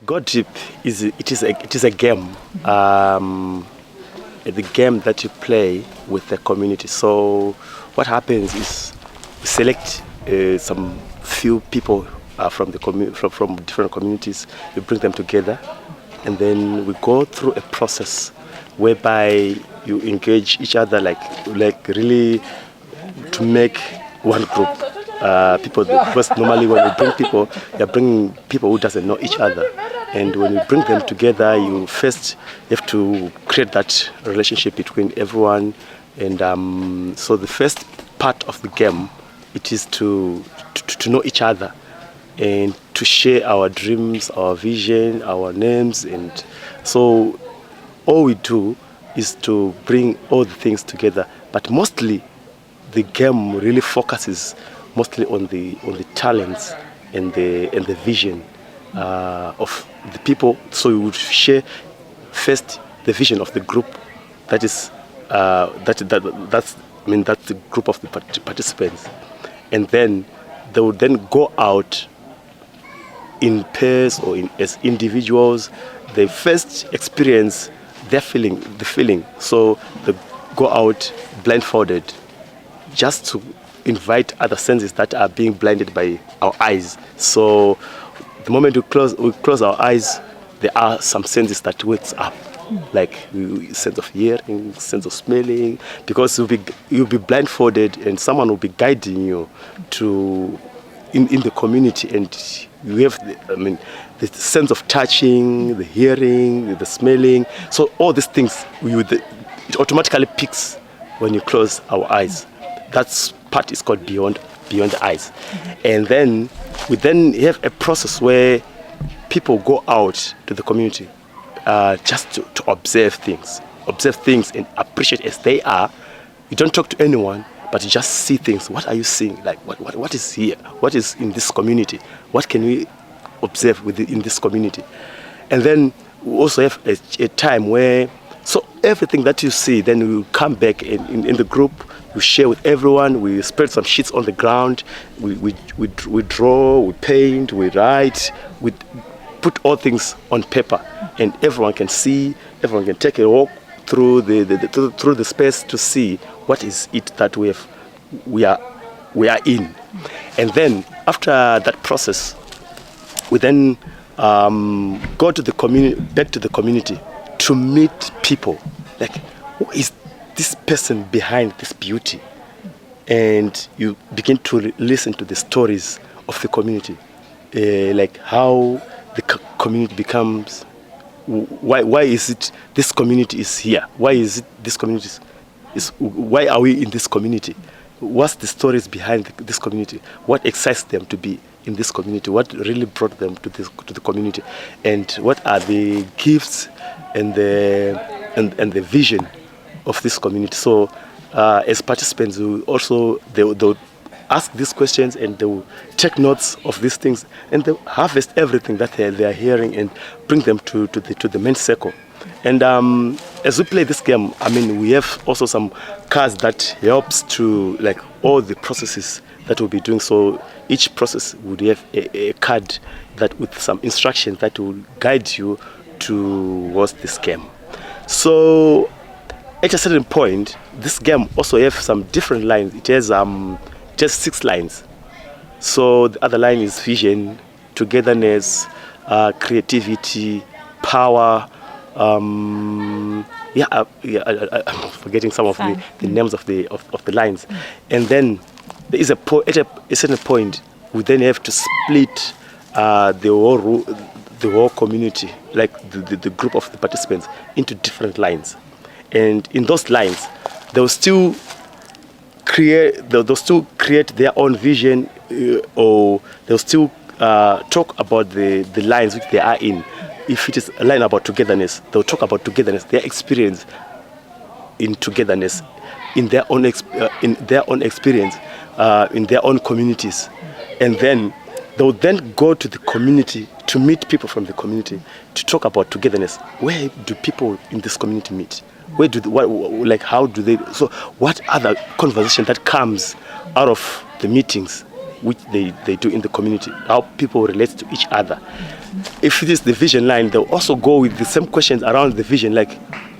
Go Deep is a game, the game that you play with the community. So what happens is we select some few people from the from different communities. We bring them together, and then we go through a process whereby you engage each other, like really to make one group. People, because normally when we bring people, you're bringing people who doesn't know each other, and when you bring them together, you first have to create that relationship between everyone. And so the first part of the game, it is to know each other and to share our dreams, our vision, our names. And so all we do is to bring all the things together, but mostly the game really focuses mostly on the talents and the vision of the people. So we would share first the vision of the group. That is that's the group of the participants, and then they would then go out in pairs or as individuals. They first experience the feeling. So they go out blindfolded, just to invite other senses that are being blinded by our eyes. So the moment we close our eyes, there are some senses that wakes up, like sense of hearing, sense of smelling, because you'll be blindfolded and someone will be guiding you to in the community, and you have the sense of touching, the hearing, the smelling. So all these things it automatically picks when you close our eyes. That part is called beyond the eyes. And then we have a process where people go out to the community just to observe things and appreciate as they are. You don't talk to anyone, but you just see things. What are you seeing? Like what is here? What is in this community? What can we observe in this community? And then we also have a time where, so everything that you see, then we will come back in the group. We share with everyone. We spread some sheets on the ground. We draw, we paint, we write. We put all things on paper, and everyone can see. Everyone can take a walk through the space to see what is it that we are in. And then after that process, we then go to back to the community to meet people. Like, who is this person behind this beauty? And you begin to listen to the stories of the community, like how the community becomes. Why is it this community is here? Why is it this community is? Why are we in this community? What's the stories behind this community? What excites them to be in this community? What really brought them to the community? And what are the gifts and the vision of this community? So as participants, they'll ask these questions, and they will take notes of these things, and they'll harvest everything that they are hearing and bring them to the main circle. And as we play this game, we have also some cards that helps to, like, all the processes that we'll be doing. So each process would have a card that with some instructions that will guide you towards this game. So at a certain point, this game also have some different lines. It has just 6 lines. So the other line is vision, togetherness, creativity, power. I'm forgetting some of the names of the lines. And then there is at a certain point, we then have to split the whole community, like the group of the participants, into different lines. And in those lines, they'll still create their own vision, or they'll still talk about the lines which they are in. If it is a line about togetherness, they'll talk about togetherness, their experience in togetherness, in their own experience, in their own communities. And then they'll then go to the community to meet people from the community to talk about togetherness. Where do people in this community meet? How do they? So what other conversation that comes out of the meetings which they do in the community, how people relate to each other. If it is the vision line, they'll also go with the same questions around the vision, like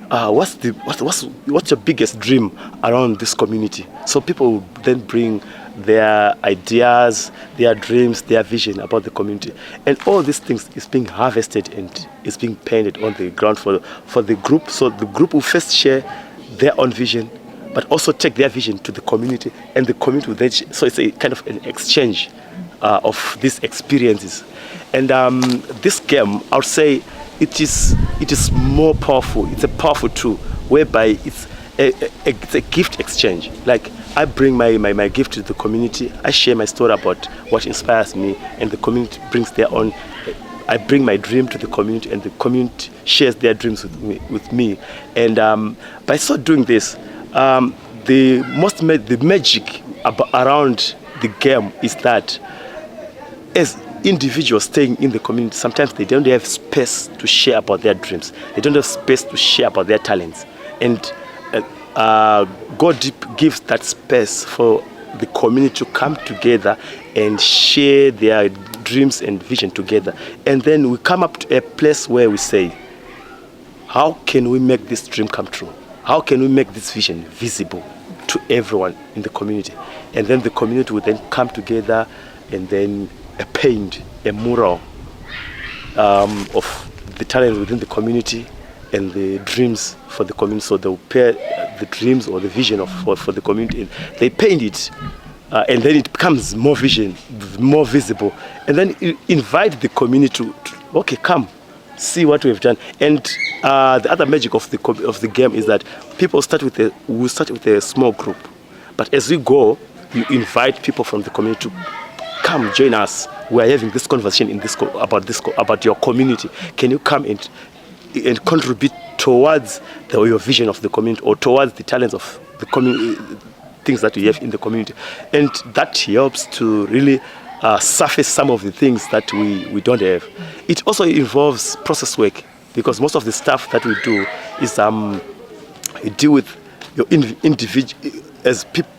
what's your biggest dream around this community? So people will then bring their ideas, their dreams, their vision about the community, and all these things is being harvested and is being painted on the ground for the group. So the group will first share their own vision, but also take their vision to the community, and the community will then so it's a kind of an exchange of these experiences. And this game, I would say, it is more powerful. It's a powerful tool whereby it's a gift exchange. Like, I bring my gift to the community, I share my story about what inspires me, and the community brings their own. I bring my dream to the community, and the community shares their dreams with me. And by so doing this, the magic around the game is that as individuals staying in the community, sometimes they don't have space to share about their dreams. They don't have space to share about their talents. And God gives that space for the community to come together and share their dreams and vision together. And then we come up to a place where we say, how can we make this dream come true? How can we make this vision visible to everyone in the community? And then the community will then come together and then paint a mural of the talent within the community and the dreams for the community. So they'll pair the dreams or the vision for the community, and they paint it, and then it becomes more visible, and then invite the community to okay, come see what we've done. And the other magic of the game is that people start with a small group, but as we go, you invite people from the community to come join us. We are having this conversation about your community. Can you come and contribute towards your vision of the community, or towards the talents of the community, things that we have in the community? And that helps to really surface some of the things that we don't have. It also involves process work, because most of the stuff that we do is you deal with your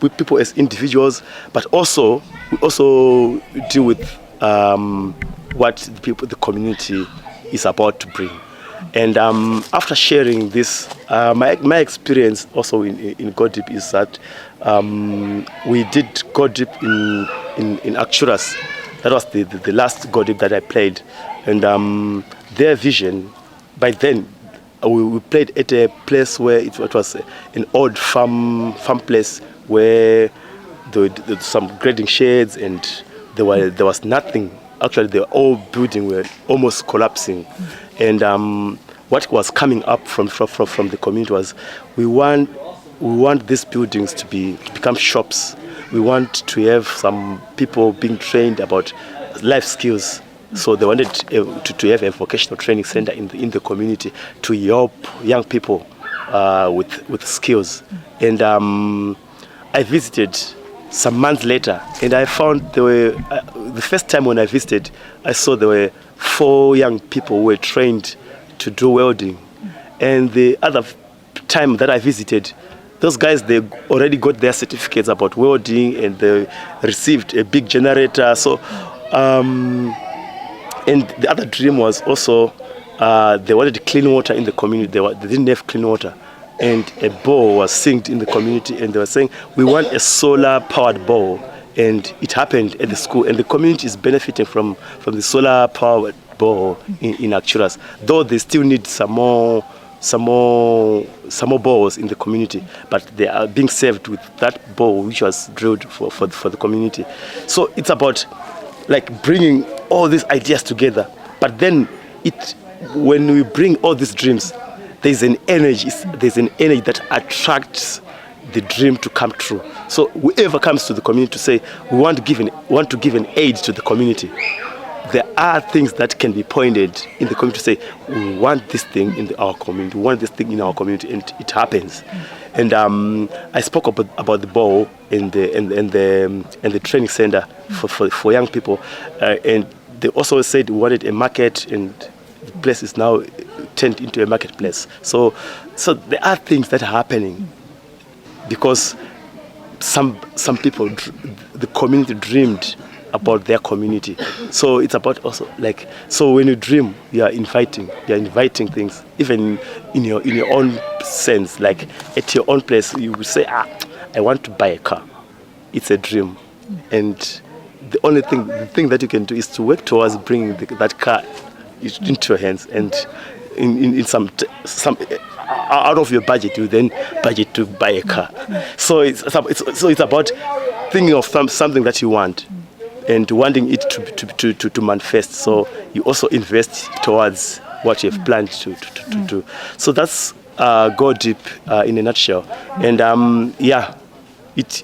people as individuals, but also we also deal with what the community is about to bring. And after sharing this, my experience also in Go Deep is that we did Go Deep in Arcturus. That was the last Go Deep that I played. And their vision, by then, we played at a place where it was an old farm place where there were some grading sheds, and there was nothing. Actually, the old building were almost collapsing. And what was coming up from the community was, we want these buildings to become shops. We want to have some people being trained about life skills. So they wanted to have a vocational training center in the community to help young people with skills. And I visited some months later, and I found the first time when I visited, I saw there were 4 young people who were trained to do welding. And the other time that I visited, those guys, they already got their certificates about welding, and they received a big generator. So, and the other dream was also they wanted clean water in the community. They didn't have clean water. And a bore was synced in the community, and they were saying, we want a solar-powered bore. And it happened at the school, and the community is benefiting from the solar-powered bore in Arcturus, though they still need some more bores in the community, but they are being served with that bore which was drilled for the community. So it's about like bringing all these ideas together, but then when we bring all these dreams, there's an energy that attracts the dream to come true. So whoever comes to the community to say, we want to give an aid to the community, there are things that can be pointed in the community to say, we want this thing in our community, we want this thing in our community, and it happens. And I spoke about the ball and the training center for young people, and they also said we wanted a market, and the place is now turned into a marketplace. So there are things that are happening because some people, the community dreamed about their community. So it's about also like, so when you dream, you're inviting things, even in your own sense, like at your own place, you will say, I want to buy a car. It's a dream. And the thing that you can do is to work towards bringing that car into your hands, and in some out of your budget, you then budget to buy a car. So it's about thinking of something that you want and wanting it to manifest. So you also invest towards what you have planned to do. So that's Go Deep in a nutshell. And it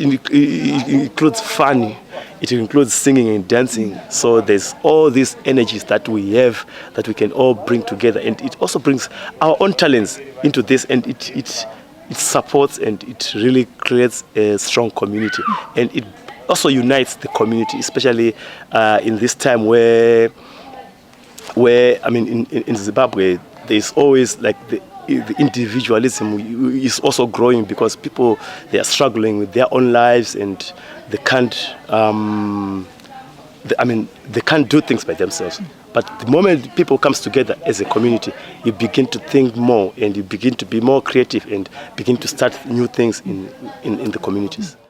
includes fun. It includes singing and dancing. So there's all these energies that we have that we can all bring together, and it also brings our own talents into this, and it supports and it really creates a strong community, and it also unites the community, especially in this time where I mean in Zimbabwe there's always like the individualism is also growing, because people, they are struggling with their own lives, and they can't they can't do things by themselves. But the moment people comes together as a community, you begin to think more, and you begin to be more creative, and begin to start new things in the communities.